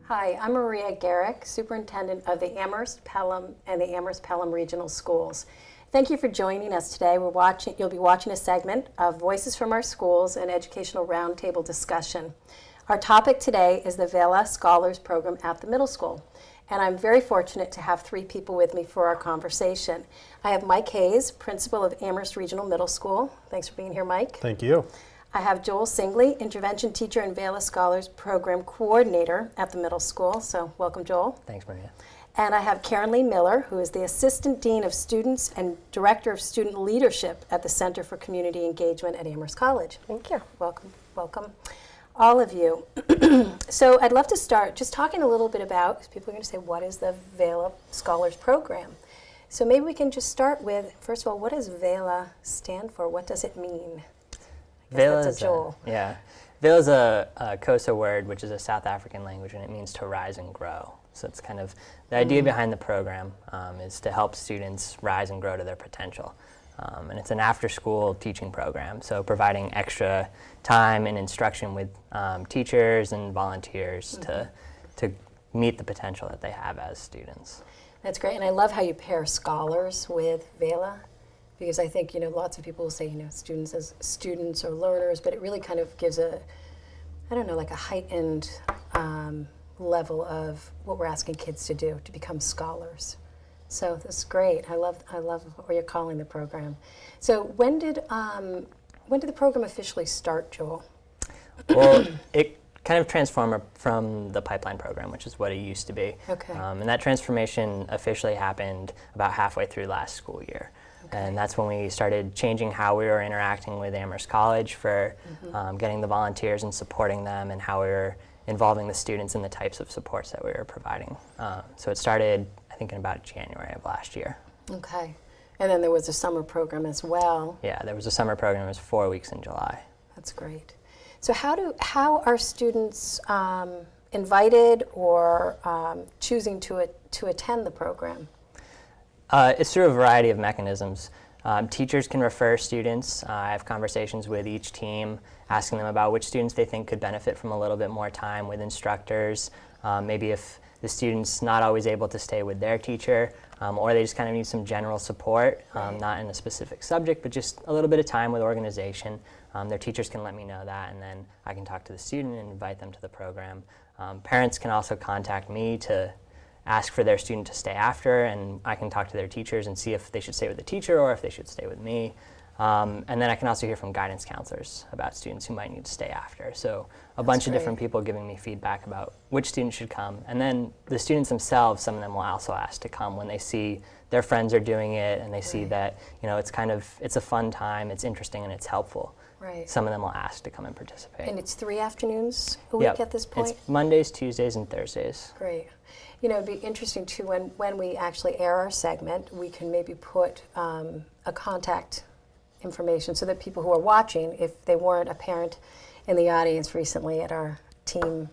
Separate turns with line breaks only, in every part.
Hi, I'm Maria Geryk, Superintendent of the Amherst, Pelham, and the Amherst-Pelham Regional Schools. Thank you for joining us today. You'll be watching a segment of Voices from Our Schools, an educational roundtable discussion. Our topic today is the Vela Scholars Program at the middle school. And I'm very fortunate to have three people with me for our conversation. I have Mike Hayes, principal of Amherst Regional Middle School. Thanks for being here, Mike.
Thank you.
I have Joel Singley, intervention teacher and Vela Scholars Program coordinator at the middle school. So welcome, Joel.
Thanks, Maria.
And I have Karen Lee Miller, who is the Assistant Dean of Students and Director of Student Leadership at the Center for Community Engagement at Amherst College.
Thank you.
Welcome, welcome, all of you. So I'd love to start just talking a little bit about, because people are going to say, what is the Vela Scholars Program? So maybe we can just start with, first of all, what does Vela stand for? What does it mean?
Vela
that's a Joel.
Vela is a Xhosa word, which is a South African language, and it means to rise and grow. So it's kind of the idea behind the program is to help students rise and grow to their potential. And it's an after-school teaching program, so providing extra time and instruction with teachers and volunteers to meet the potential that they have as students.
That's great, and I love how you pair scholars with Vela, because I think, lots of people will say, students as students or learners, but it really kind of gives a heightened level of what we're asking kids to do, to become scholars. So that's great. I love what you're calling the program. So when did the program officially start, Joel?
Well, it kind of transformed from the pipeline program, which is what it used to be.
Okay.
And that transformation officially happened about halfway through last school year. Okay. And that's when we started changing how we were interacting with Amherst College for getting the volunteers and supporting them, and how we were involving the students in the types of supports that we were providing. So it started, I think, in about January of last year.
Okay. And then there was a summer program as well.
Yeah, there was a summer program. It was 4 weeks in July.
That's great. So how are students invited or choosing to attend the program?
It's through a variety of mechanisms. Teachers can refer students. I have conversations with each team, asking them about which students they think could benefit from a little bit more time with instructors. Maybe if the student's not always able to stay with their teacher, or they just kind of need some general support, not in a specific subject, but just a little bit of time with organization. Their teachers can let me know that, and then I can talk to the student and invite them to the program. Parents can also contact me to ask for their student to stay after, and I can talk to their teachers and see if they should stay with the teacher or if they should stay with me. And then I can also hear from guidance counselors about students who might need to stay after. So a bunch of different people giving me feedback about which students should come. And then the students themselves, some of them will also ask to come when they see their friends are doing it, and they see that, it's a fun time, it's interesting, and it's helpful.
Right.
Some of them will ask to come and participate.
And it's 3 afternoons a week at this point?
It's Mondays, Tuesdays, and Thursdays.
Great. It'd be interesting too, when we actually air our segment, we can maybe put a contact information so that people who are watching, if they weren't a parent in the audience recently at our team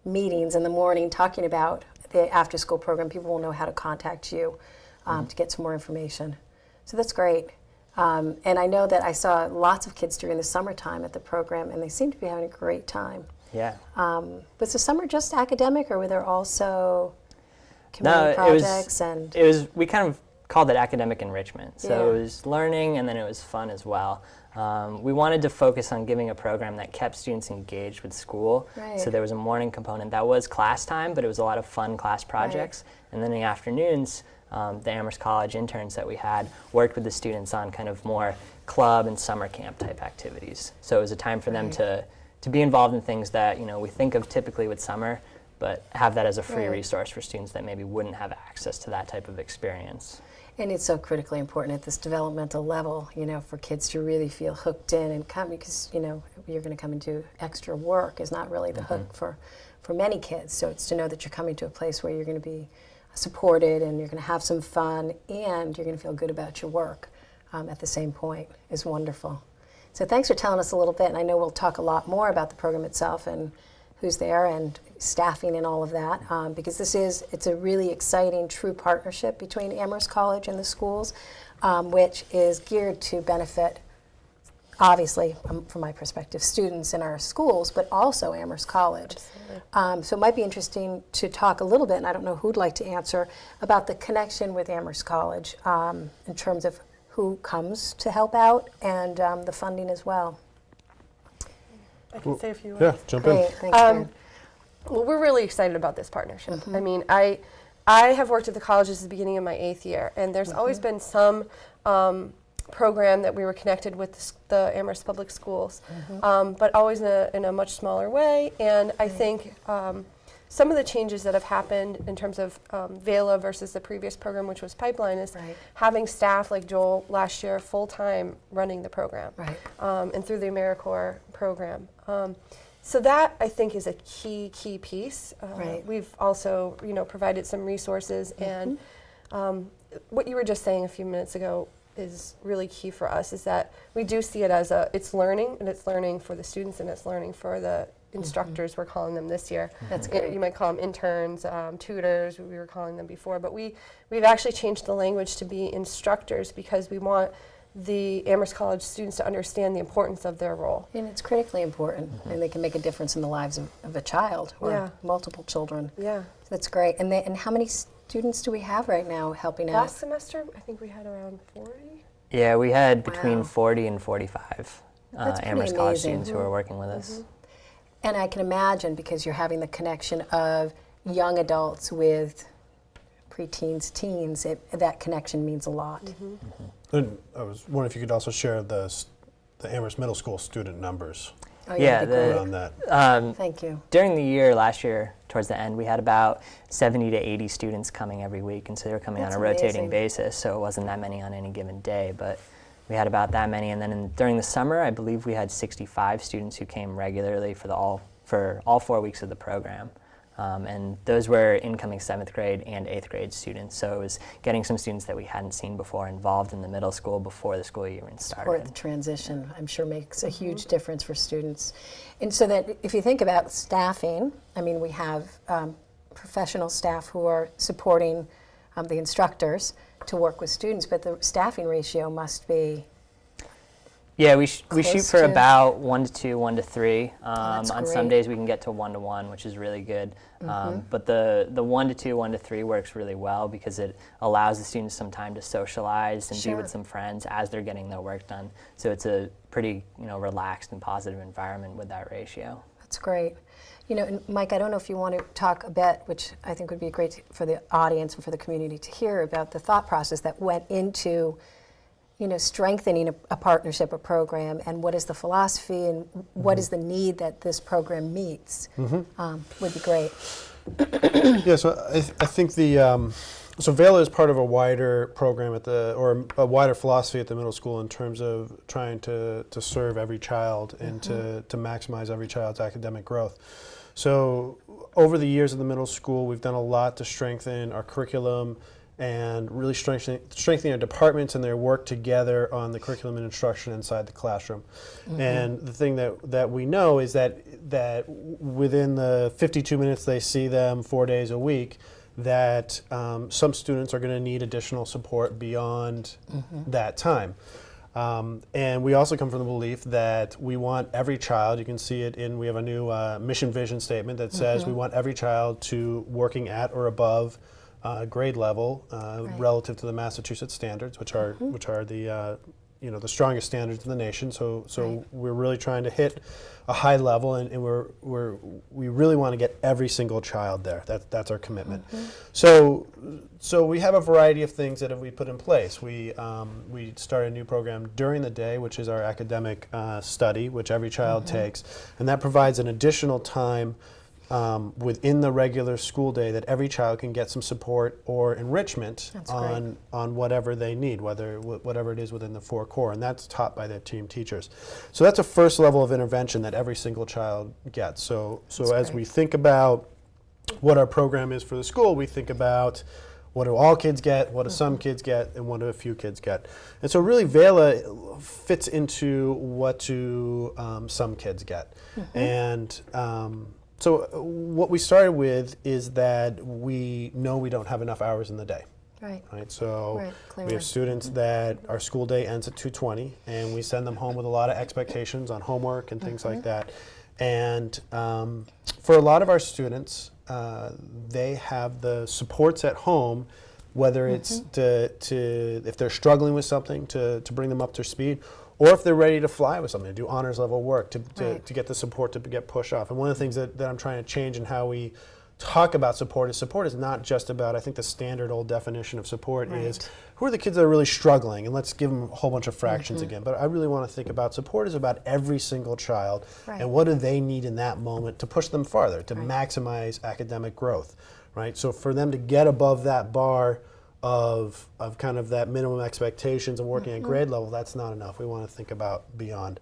meetings in the morning talking about the after-school program, people will know how to contact you to get some more information. So that's great. And I know that I saw lots of kids during the summertime at the program, and they seem to be having a great time.
Yeah.
Was the summer just academic, or were there also community projects?
We kind of called it academic enrichment. So it was learning, and then it was fun as well. We wanted to focus on giving a program that kept students engaged with school.
Right.
So there was a morning component that was class time, but it was a lot of fun class projects. Right. And then in the afternoons, the Amherst College interns that we had worked with the students on kind of more club and summer camp type activities. So it was a time for them to be involved in things that we think of typically with summer, but have that as a free resource for students that maybe wouldn't have access to that type of experience.
And it's so critically important at this developmental level, for kids to really feel hooked in and come, because, you're going to come and do extra work is not really the hook for many kids. So it's to know that you're coming to a place where you're going to be supported, and you're going to have some fun, and you're going to feel good about your work at the same point is wonderful. So thanks for telling us a little bit, and I know we'll talk a lot more about the program itself and who's there and staffing and all of that, because it's a really exciting, true partnership between Amherst College and the schools, which is geared to benefit obviously, from my perspective, students in our schools, but also Amherst College. So it might be interesting to talk a little bit, and I don't know who'd like to answer, about the connection with Amherst College in terms of who comes to help out and the funding as well.
I can say a few words.
Yeah, jump in.
Great, thanks, Karen.
Well, we're really excited about this partnership. I mean, I have worked at the college since the beginning of my 8th year, and there's always been some program that we were connected with the Amherst Public Schools, but always in a much smaller way. And I think some of the changes that have happened in terms of Vela versus the previous program, which was Pipeline, is having staff like Joel last year full-time running the program, and through the AmeriCorps program. So that, I think, is a key piece. We've also, provided some resources, and what you were just saying a few minutes ago is really key for us, is that we do see it as it's learning, and it's learning for the students, and it's learning for the instructors, we're calling them this year.
That's good.
You might call them interns, tutors, we were calling them before, but we've actually changed the language to be instructors because we want the Amherst College students to understand the importance of their role.
And it's critically important, and they can make a difference in the lives of a child or multiple children.
Yeah.
That's great. And how many students do we have right now helping out?
Last semester, I think we had around 40.
Yeah, we had between 40 and 45 Amherst College
amazing.
students who were working with us.
And I can imagine, because you're having the connection of young adults with preteens, teens, that connection means a lot.
And I was wondering if you could also share the Amherst Middle School student numbers
Oh,
Yeah,
that'd be great.
around that.
Thank you.
During the year, last year, towards the end, we had about 70 to 80 students coming every week, and so they were coming
That's
on a rotating
amazing.
basis, so it wasn't that many on any given day, but we had about that many. And then during the summer, I believe we had 65 students who came regularly for all 4 weeks of the program. And those were incoming 7th grade and 8th grade students, so it was getting some students that we hadn't seen before involved in the middle school before the school year even started.
Or the transition, I'm sure, makes a huge difference for students. And so that if you think about staffing, I mean, we have professional staff who are supporting the instructors to work with students, but the staffing ratio must be.
Yeah, we shoot
Close
for
to-
about 1 to 2, 1 to 3.
that's
On some
great.
days we can get to 1 to 1, which is really good. But the 1 to 2, 1 to 3 works really well because it allows the students some time to socialize and be
Sure.
with some friends as they're getting their work done. So it's a pretty relaxed and positive environment with that ratio.
That's great. And Mike, I don't know if you want to talk a bit, which I think would be great for the audience and for the community to hear, about the thought process that went into strengthening a partnership, a program, and what is the philosophy and what is the need that this program meets, would be great.
Yeah, so I think so Vela is part of a wider program or a wider philosophy at the middle school in terms of trying to serve every child and to maximize every child's academic growth. So over the years in the middle school, we've done a lot to strengthen our curriculum and really strengthening our departments and their work together on the curriculum and instruction inside the classroom. And the thing that we know is that within the 52 minutes they see them 4 days a week, that some students are going to need additional support beyond that time. And we also come from the belief that we want every child, you can see it we have a new mission vision statement that says we want every child to working at or above grade level relative to the Massachusetts standards, which are the the strongest standards in the nation. So we're really trying to hit a high level, and we really want to get every single child there. That's our commitment. So we have a variety of things that we put in place. We start a new program during the day, which is our academic study, which every child takes, and that provides an additional time within the regular school day that every child can get some support or enrichment on whatever they need, whatever it is within the 4 core, and that's taught by their team teachers. So that's a first level of intervention that every single child gets. So as we think about what our program is for the school, we think about what do all kids get, what do some kids get, and what do a few kids get. And so really Vela fits into what do some kids get. And so what we started with is that we know we don't have enough hours in the day.
Right.
Right, so
Right,
we
clearly.
have students that our school day ends at 2:20, and we send them home with a lot of expectations on homework and things like that. And for a lot of our students, they have the supports at home, whether it's to if they're struggling with something, to bring them up to speed, or if they're ready to fly with something, to do honors level work, to get the support to get pushed off. And one of the things that I'm trying to change in how we talk about support is not just about, I think the standard old definition of support is who are the kids that are really struggling, and let's give them a whole bunch of fractions again. But I really want to think about support is about every single child and what do they need in that moment to push them farther, to maximize academic growth, right? So for them to get above that bar of kind of that minimum expectations of working at grade level, that's not enough. We want to think about beyond.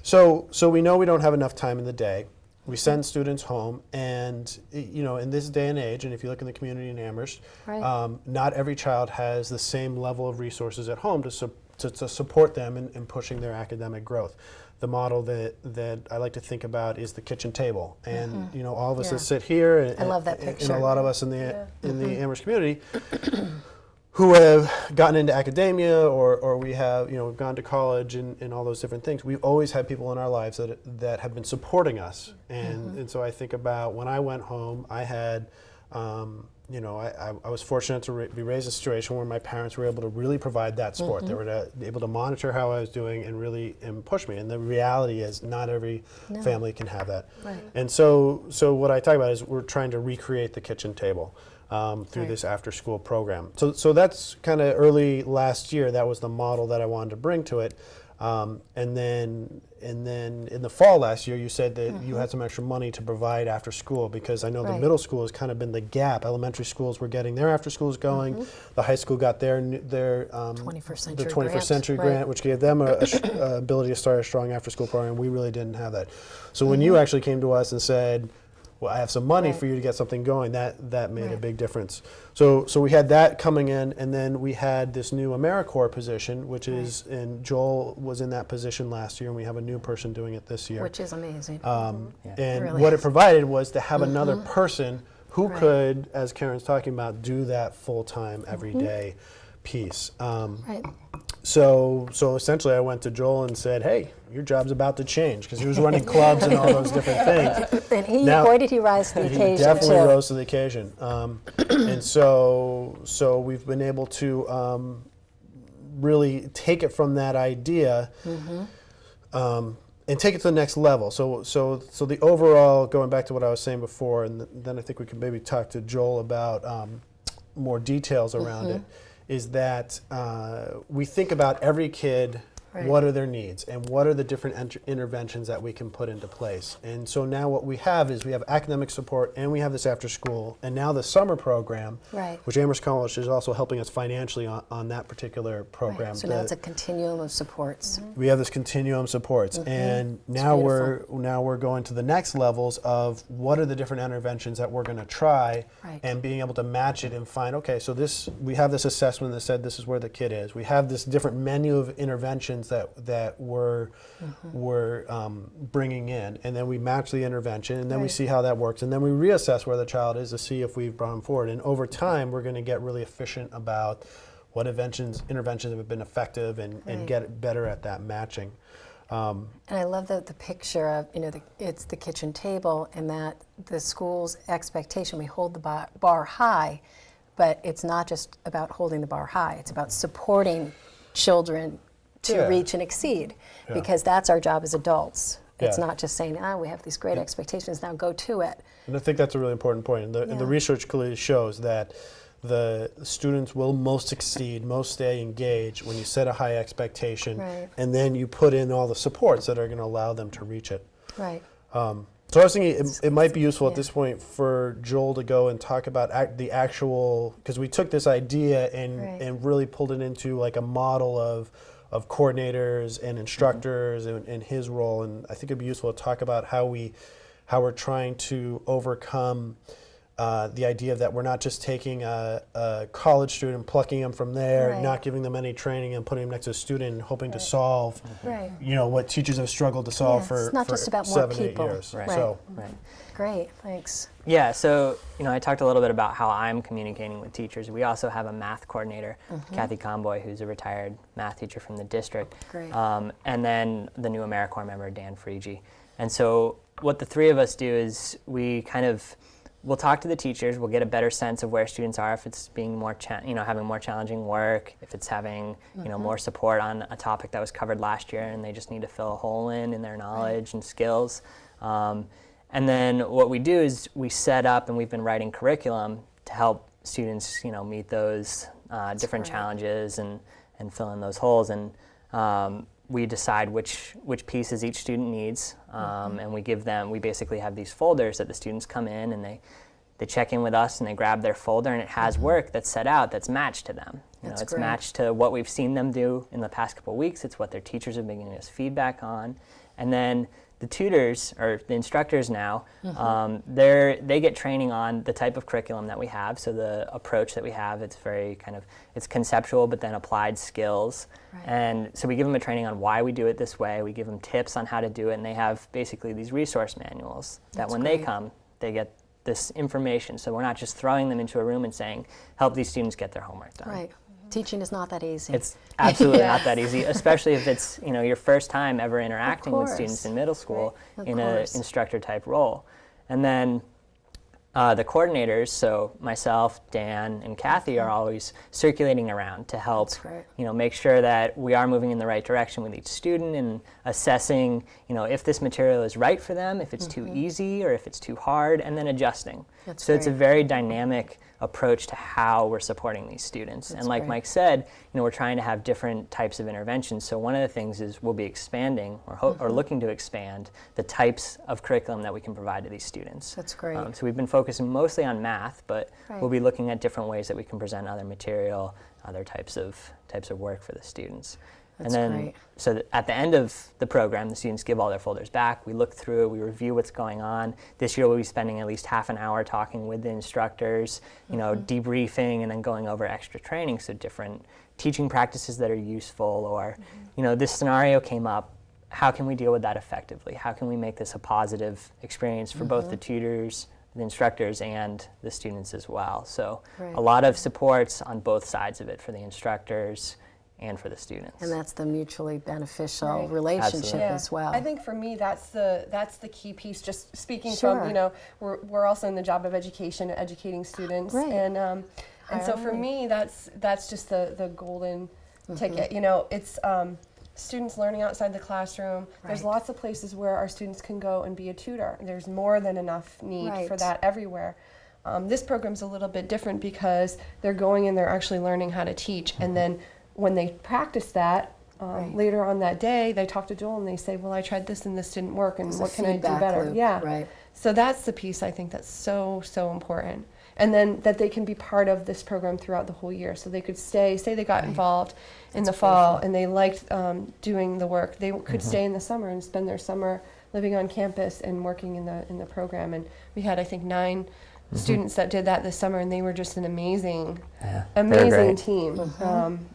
So we know we don't have enough time in the day. We send students home, and in this day and age, and if you look in the community in Amherst, not every child has the same level of resources at home to support them in pushing their academic growth. The model that I like to think about is the kitchen table, and all of us that sit here, and,
I love that picture.
and a lot of us in the Amherst community who have gotten into academia, or we have, we've gone to college and all those different things. We've always had people in our lives that have been supporting us. And so I think about when I went home, I had, I was fortunate to be raised in a situation where my parents were able to really provide that support. They were able to monitor how I was doing and really push me. And the reality is not every family can have that.
Right.
And so what I talk about is we're trying to recreate the kitchen table. Through this after-school program. So that's kind of early last year. That was the model that I wanted to bring to it. And then in the fall last year, you said that you had some extra money to provide after school, because I know the middle school has kind of been the gap. Elementary schools were getting their after schools going. The high school got their
21st century
the 21st century grant, which gave them a ability to start a strong after-school program. We really didn't have that. So when you actually came to us and said, well, I have some money for you to get something going, that made a big difference. So we had that coming in, and then we had this new AmeriCorps position, which is, and Joel was in that position last year, and we have a new person doing it this year.
Which is amazing.
And
Really
what it provided was to have another person who could, as Karen's talking about, do that full-time, everyday piece. So essentially I went to Joel and said, hey, your job's about to change, because he was running clubs and all those different things.
And boy, did he rise to the occasion,
He definitely
too.
rose to the occasion. And so we've been able to really take it from that idea and take it to the next level. So the overall, going back to what I was saying before, and then I think we could maybe talk to Joel about more details around it, is that we think about every kid, what are their needs, and what are the different interventions that we can put into place. And so now what we have is we have academic support, and we have this after school, and now the summer program, which Amherst College is also helping us financially on that particular program.
So now it's a continuum of supports.
We have this continuum supports, and now we're going to the next levels of what are the different interventions that we're going to try, and being able to match it and find, okay, so we have this assessment that said this is where the kid is. We have this different menu of interventions that we're bringing in, and then we match the intervention, and then we see how that works, and then we reassess where the child is to see if we've brought them forward. And over time, we're going to get really efficient about what interventions have been effective, and get better at that matching.
And I love the picture of, it's the kitchen table, and that the school's expectation, we hold the bar high, but it's not just about holding the bar high, it's about supporting children to reach and exceed, because that's our job as adults. It's not just saying, we have these great expectations, now go to it.
And I think that's a really important point. And the research clearly shows that the students will most succeed, most stay engaged when you set a high expectation, and then you put in all the supports that are going to allow them to reach it.
Right.
So I was thinking it might be useful at this point for Joel to go and talk about the actual, because we took this idea and really pulled it into like a model of coordinators and instructors and his role. And I think it'd be useful to talk about how we're trying to overcome the idea that we're not just taking a college student, plucking them from there,
Right.
not giving them any training, and putting them next to a student, and hoping to solve,
Right.
what teachers have struggled to solve
Yeah,
for
it's not
for
just about more
7, 8
people.
years.
Right.
So,
Right.
Great, thanks.
Yeah, so I talked a little bit about how I'm communicating with teachers. We also have a math coordinator, Kathy Comboy, who's a retired math teacher from the district.
Great.
And then the new AmeriCorps member, Dan Friege. And so what the three of us do is we'll talk to the teachers, we'll get a better sense of where students are, if it's being more, having more challenging work, if it's having, more support on a topic that was covered last year and they just need to fill a hole in their knowledge and skills. And then what we do is we set up, and we've been writing curriculum to help students, meet those different
great.
challenges and fill in those holes. And we decide which pieces each student needs, and we basically have these folders that the students come in and they check in with us and they grab their folder, and it has work that's set out that's matched to them.
That's
It's
great.
matched to what we've seen them do in the past couple of weeks. It's what their teachers have been giving us feedback on. And then the tutors, or the instructors now, they get training on the type of curriculum that we have. So the approach that we have, it's very it's conceptual, but then applied skills.
Right.
And so we give them a training on why we do it this way. We give them tips on how to do it, and they have basically these resource manuals that
That's
when they
great.
come, they get this information. So we're not just throwing them into a room and saying, help these students get their homework done.
Right. Teaching is not that easy.
It's absolutely not that easy, especially if it's your first time ever interacting with
course.
students in middle school
Of
in an
course.
instructor type role. And then the coordinators, so myself, Dan, and Kathy, are always circulating around to help
That's great.
make sure that we are moving in the right direction with each student, and assessing if this material is right for them, if it's too easy or if it's too hard, and then adjusting.
That's
So it's a
great.
very dynamic approach to how we're supporting these students.
That's
And like
great.
Mike said, we're trying to have different types of interventions. So one of the things is we'll be expanding or looking to expand the types of curriculum that we can provide to these students.
That's great.
So we've been focusing mostly on math, but
Right.
we'll be looking at different ways that we can present other material, other types of work for the students.
That's
and then,
great.
so at the end of the program, the students give all their folders back. We look through, we review what's going on. This year we'll be spending at least half an hour talking with the instructors, debriefing, and then going over extra training, so different teaching practices that are useful, or, this scenario came up. How can we deal with that effectively? How can we make this a positive experience for both the tutors, the instructors, and the students as well? So
Right.
a lot of supports on both sides of it, for the instructors and for the students.
And that's the mutually beneficial
Right.
relationship
Absolutely.
as well.
I think for me that's the key piece. Just speaking
Sure.
from we're also in the job of education, educating students,
Right.
and so for
Highlight.
me that's just the golden ticket. It's students learning outside the classroom. There's
Right.
lots of places where our students can go and be a tutor. There's more than enough need for
Right.
that everywhere. This program's a little bit different because they're going and they're actually learning how to teach, and then when they practice that,
Right.
later on that day, they talk to Joel and they say, well, I tried this and this didn't work, and
It's a
what can I do
feedback
better?
loop,
Yeah.
right.
So that's the piece I think that's so important. And then that they can be part of this program throughout the whole year. So they could say they got
Right.
involved in
That's
the fall
beautiful.
and they liked doing the work. They could stay in the summer and spend their summer living on campus and working in the program. And we had, I think, 9 students that did that this summer, and they were just an amazing
great.
team.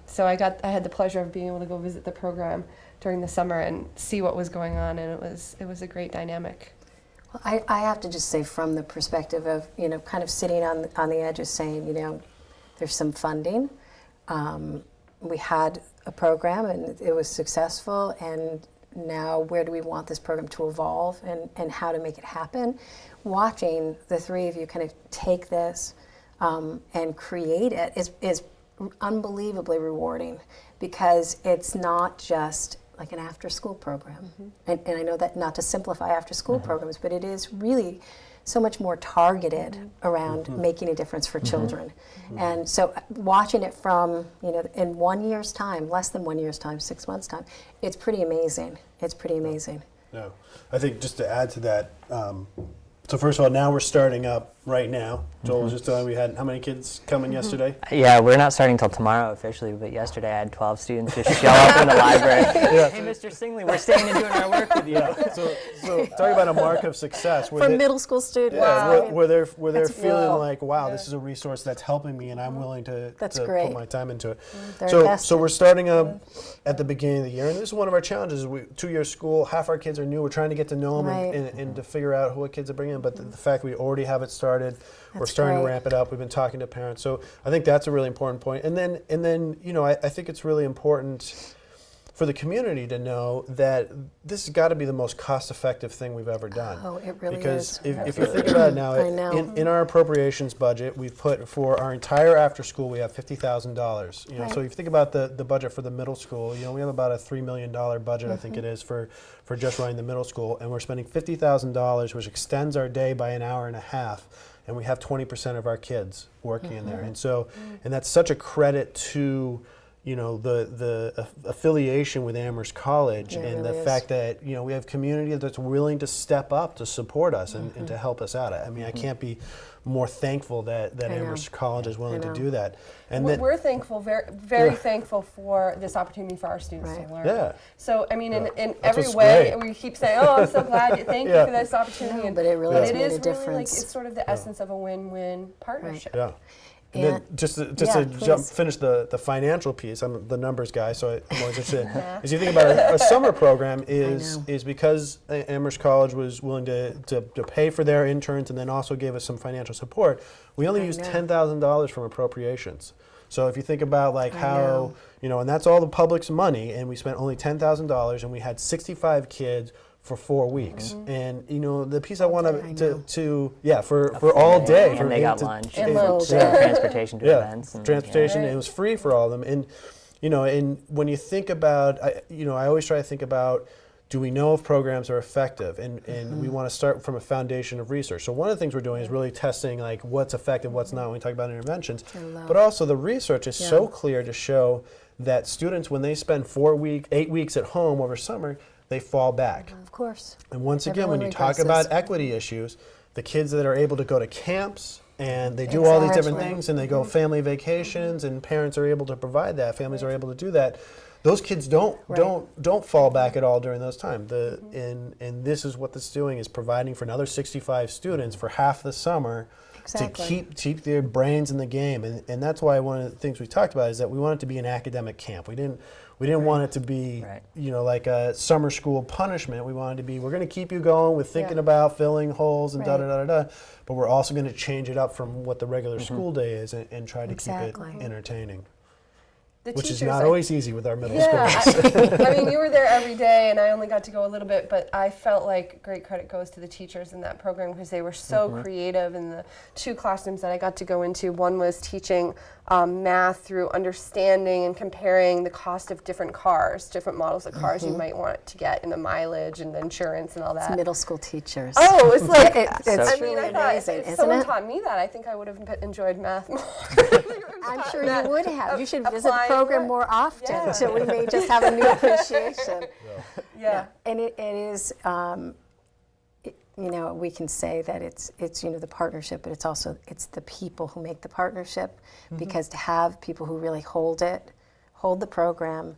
So I had the pleasure of being able to go visit the program during the summer and see what was going on, and it was a great dynamic.
Well, I have to just say, from the perspective of, kind of sitting on the edge of saying, there's some funding. We had a program and it was successful, and now where do we want this program to evolve, and how to make it happen? Watching the three of you kind of take this and create it is unbelievably rewarding, because it's not just like an after-school program. And I know that, not to simplify after-school programs, but it is really so much more targeted around making a difference for children. And so watching it from, in 1 year's time, less than 1 year's time, 6 months' time, it's pretty amazing. It's pretty amazing.
Yeah, I think just to add to that, So first of all, now we're starting up right now. Joel was just telling me we had how many kids coming yesterday?
Yeah, we're not starting till tomorrow officially, but yesterday I had 12 students just show up in the library. Hey, Mr. Singley, we're staying and doing our work with you.
So talking about a mark of success.
For middle school students.
Yeah, where they're
That's
feeling
beautiful.
like, wow, this is a resource that's helping me, and I'm willing to
great.
put my time into it.
They're
So
invested.
we're starting up at the beginning of the year, and this is one of our challenges. 2-year school, half our kids are new. We're trying to get to know them
Right.
and to figure out what kids are bringing in. But the fact we already have it started, we're
That's
starting to
great.
ramp it up. We've been talking to parents, so I think that's a really important point. And then I think it's really important for the community to know that this has got to be the most cost-effective thing we've ever done.
Oh, it really
because
is.
if you think about it now,
I know.
in our appropriations budget, we've put for our entire after school, we have $50,000.
Right.
So if you think about the budget for the middle school, we have about a $3 million budget, I think it is, for just running the middle school, and we're spending $50,000, which extends our day by an hour and a half, and we have 20% of our kids working in there, and that's such a credit to the affiliation with Amherst College
It
and
really
the
is.
fact that we have community that's willing to step up to support us and to help us out. I mean, I can't be more thankful that
I know.
Amherst College is willing
I
to
know.
do that. And
We're thankful, very thankful for this opportunity for our students
Right.
to learn.
Yeah.
So, I mean, in
That's
every
what's
way,
great.
we keep saying, oh, I'm so glad, thank you
Yeah.
for this opportunity.
No,
and-
but it really
but
has
it
made
is
a
really like,
difference.
it's sort of the essence of a win-win partnership.
yeah. And then just to
please.
finish the financial piece, I'm the numbers guy, so I'm always interested. As you think about a summer program is because Amherst College was willing to pay for their interns and then also gave us some financial support. We only used $10,000 from appropriations. So if you think about how and that's all the public's money, and we spent only $10,000, and we had 65 kids for 4 weeks. And the piece I want for all day.
And they got
to-
lunch
And
and
lunch.
transportation to events. And,
transportation.
Yeah.
It was free for all of them. And and when you think about, I always try to think about, do we know if programs are effective? And we want to start from a foundation of research. So one of the things we're doing is really testing what's effective, what's not when we talk about interventions. But also the research is so clear to show that students, when they spend 8 weeks at home over summer, they fall back.
Of course.
And once again, when you
Everyone
talk about
regresses.
equity issues, the kids that are able to go to camps and they do all these different
Exactly.
things, and they go family vacations, and parents are able to provide that, families are able to do that. Those kids don't fall back at all during those times. And this is what this is doing, is providing for another 65 students for half the summer
Exactly.
to keep their brains in the game. And that's why one of the things we talked about is that we want it to be an academic camp. We didn't want it to be, like a summer school punishment. We wanted it to be, we're going to keep you going with thinking about filling holes and da-da-da-da-da, but we're also going to change it up from what the regular school day is and try to keep
Exactly.
it entertaining.
The
Which is
teachers,
not always easy with our middle schools.
I mean, you were there every day, and I only got to go a little bit, but I felt like great credit goes to the teachers in that program because they were so creative in the 2 classrooms that I got to go into. One was teaching math through understanding and comparing the cost of different cars, different models of cars you might want to get, and the mileage and the insurance and all that.
It's middle school teachers.
Oh, it's like,
It's
I
truly
mean, I thought
amazing,
if
isn't
someone
it?
taught me that, I think I would have enjoyed math more.
I'm sure you would have. You should visit the
applying
program
it.
more often,
Yeah.
so we may just have a new appreciation.
Yeah.
And it is, we can say that it's the partnership, but it's the people who make the partnership, because to have people who really hold the program,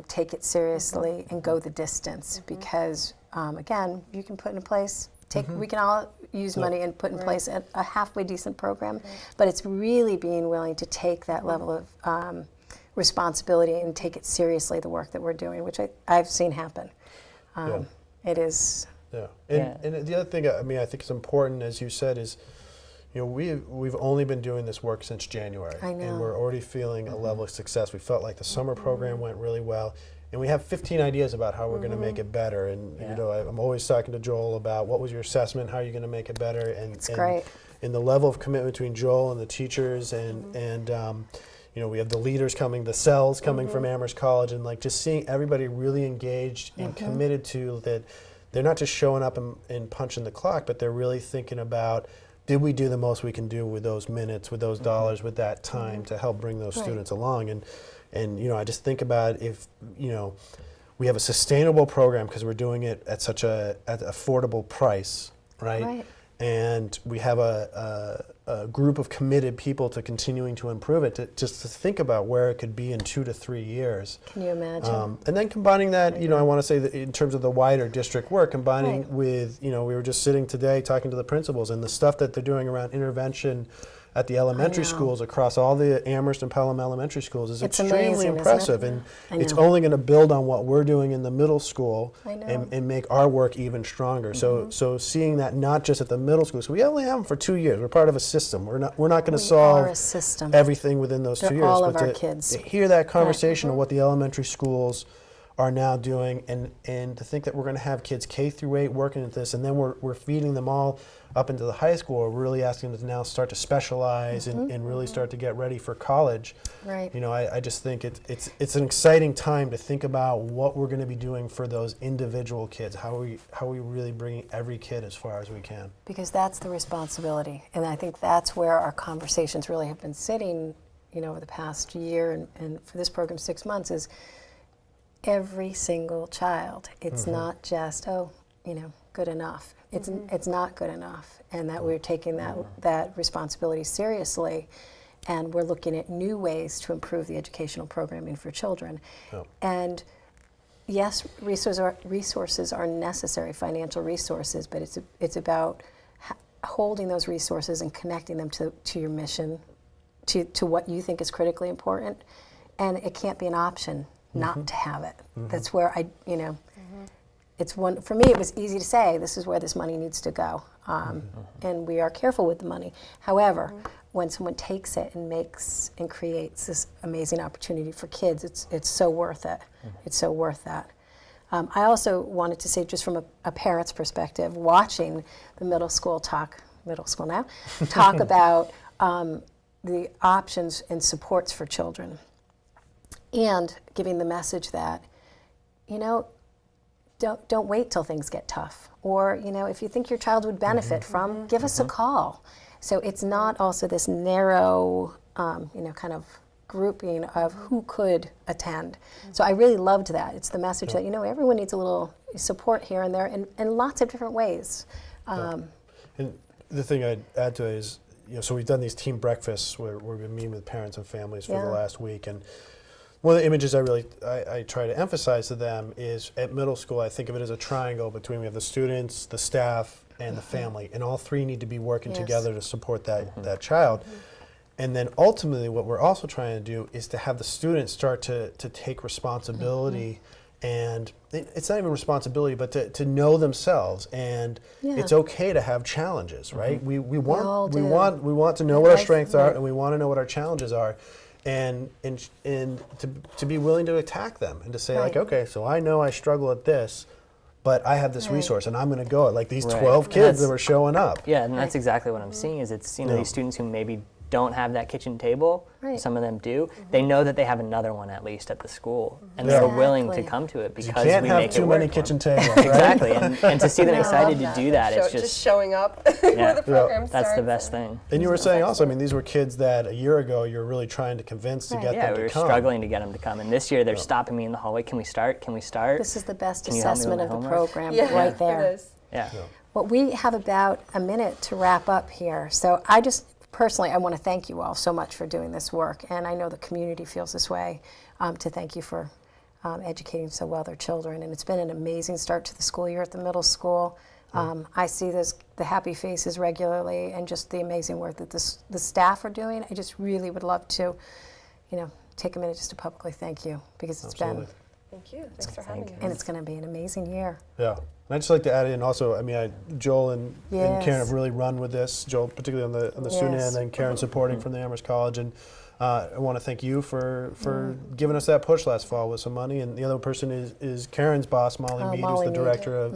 take it seriously, and go the distance, because again, you can put in place. We can all use money and put in place a halfway decent program, but it's really being willing to take that level of responsibility and take it seriously, the work that we're doing, which I've seen happen. It is.
Yeah. And the other thing, I think it's important, as you said, is we've only been doing this work since January.
I know.
And we're already feeling a level of success. We felt like the summer program went really well. And we have 15 ideas about how we're going to make it better. And I'm always talking to Joel about, what was your assessment? How are you going to make it better? And
It's great.
And the level of commitment between Joel and the teachers, and we have the leaders coming, the cells coming from Amherst College, and just seeing everybody really engaged and committed to that. They're not just showing up and punching the clock, but they're really thinking about, did we do the most we can do with those minutes, with those dollars, with that time to help bring those students along? And I just think about, if we have a sustainable program because we're doing it at such an affordable price, right? and we have a group of committed people to continuing to improve it, just to think about where it could be in 2 to 3 years.
Can you imagine?
And then combining that, I want to say that in terms of the wider district work, combining with, we were just sitting today talking to the principals and the stuff that they're doing around intervention at the elementary schools across all the Amherst and Pelham elementary schools is extremely
amazing,
impressive,
isn't
and it's only going to build on what we're doing in the middle school
I know.
and make our work even stronger. So seeing that not just at the middle school, so we only have them for 2 years. We're part of a system. We're not going to
We
solve
are a system.
everything within those 2
They're
years.
all of
but
our
to,
kids.
to hear that conversation of what the elementary schools are now doing, and to think that we're going to have kids K through 8 working at this, and then we're feeding them all up into the high school. We're really asking them to now start to specialize and really start to get ready for college.
Right.
I just think it's an exciting time to think about what we're going to be doing for those individual kids. How are we really bringing every kid as far as we can?
Because that's the responsibility, and I think that's where our conversations really have been sitting, over the past year, and for this program 6 months, is every single child. It's not just good enough. It's not good enough, and that we're taking that responsibility seriously, and we're looking at new ways to improve the educational programming for children.
Yep.
And yes, resources are necessary, financial resources, but it's about holding those resources and connecting them to your mission, to what you think is critically important, and it can't be an option not to have it. That's where it's one, for me it was easy to say, this is where this money needs to go. And we are careful with the money. However, when someone takes it and makes and creates this amazing opportunity for kids, it's so worth it. It's so worth that. I also wanted to say, just from a parent's perspective, watching the middle school now, talk about the options and supports for children, and giving the message that, don't wait till things get tough. Or, if you think your child would benefit from, give us a call. So it's not also this narrow, kind of grouping of who could attend. So I really loved that. It's the message that, everyone needs a little support here and there in lots of different ways.
And the thing I'd add to it is, so we've done these team breakfasts where we've been meeting with parents and families for the last week, and one of the images I try to emphasize to them is, at middle school, I think of it as a triangle between, we have the students, the staff, and the family, and all three need to be working together to support that child. And then ultimately what we're also trying to do is to have the students start to take responsibility, and it's not even responsibility, but to know themselves, and it's okay to have challenges, right? We want to know what our strengths are, and we want to know what our challenges are. And to be willing to attack them and to say, like, okay, so I know I struggle at this, but I have this resource and I'm going to go at, like, these 12 kids that were showing up.
Yeah, and that's exactly what I'm seeing, is it's, these students who maybe don't have that kitchen table, some of them do, they know that they have another one at least at the school, and they're willing to come to it because
you can't
we
have
make
too
it work
many
for
kitchen
them.
tables, right?
Exactly, and to see them excited to do that, it's
just showing up where the program starts.
that's the best thing.
And you were saying also, these were kids that a year ago you were really trying to convince to get them to come.
Yeah, we were struggling to get them to come, and this year they're stopping me in the hallway. Can we start? Can we start?
This is the best
Can you help me with
assessment
my
of the
homework?
program right there.
It is.
Yeah.
Well, we have about a minute to wrap up here. So I want to thank you all so much for doing this work. And I know the community feels this way, to thank you for educating so well their children. And it's been an amazing start to the school year at the middle school. I see the happy faces regularly, and just the amazing work that the staff are doing. I just really would love to, take a minute just to publicly thank you, because it's been.
Thank you. Thanks for having me.
And it's going to be an amazing year.
Yeah. And I'd just like to add in also, Joel and Karen
Yes.
have really run with this. Joel, particularly on the student
Yes.
end, and Karen supporting from the Amherst College. And I want to thank you for giving us that push last fall with some money. And the other person is Karen's boss, Molly Mead, who's the director of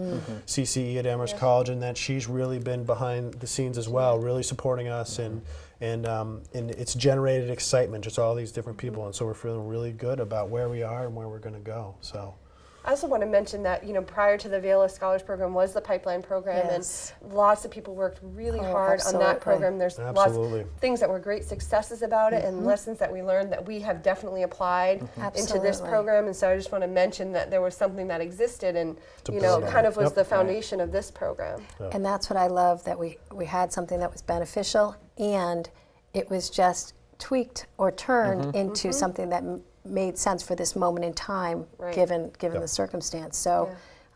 CCE at Amherst College, and that she's really been behind the scenes as well, really supporting us, and it's generated excitement, just all these different people. And so we're feeling really good about where we are and where we're going to go. So
I also want to mention that, prior to the Vela Scholars Program was the Pipeline Program,
Yes.
and lots of people worked really
Oh,
hard on
absolutely.
that program. There's
Absolutely.
lots of things that were great successes about it and lessons that we learned that we have definitely applied into this
Absolutely.
program. And so I just want to mention that there was something that existed and,
To
it
build on.
kind of was
Yep.
the foundation of this program.
And that's what I love, that we had something that was beneficial and it was just tweaked or turned into something that made sense for this moment in time,
Right.
given
Yep.
the circumstance. So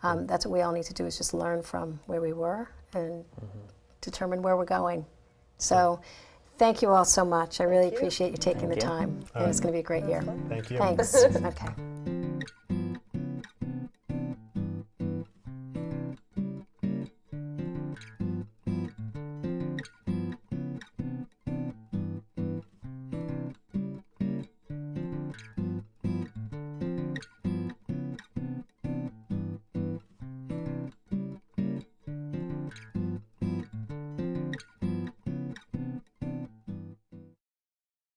Yeah.
that's what we all need to do, is just learn from where we were and determine where we're going. So thank you all so much. I really
you.
appreciate you taking
Thank
the
you.
time. And it's going to be a great year.
Thank you.
Thanks. Okay.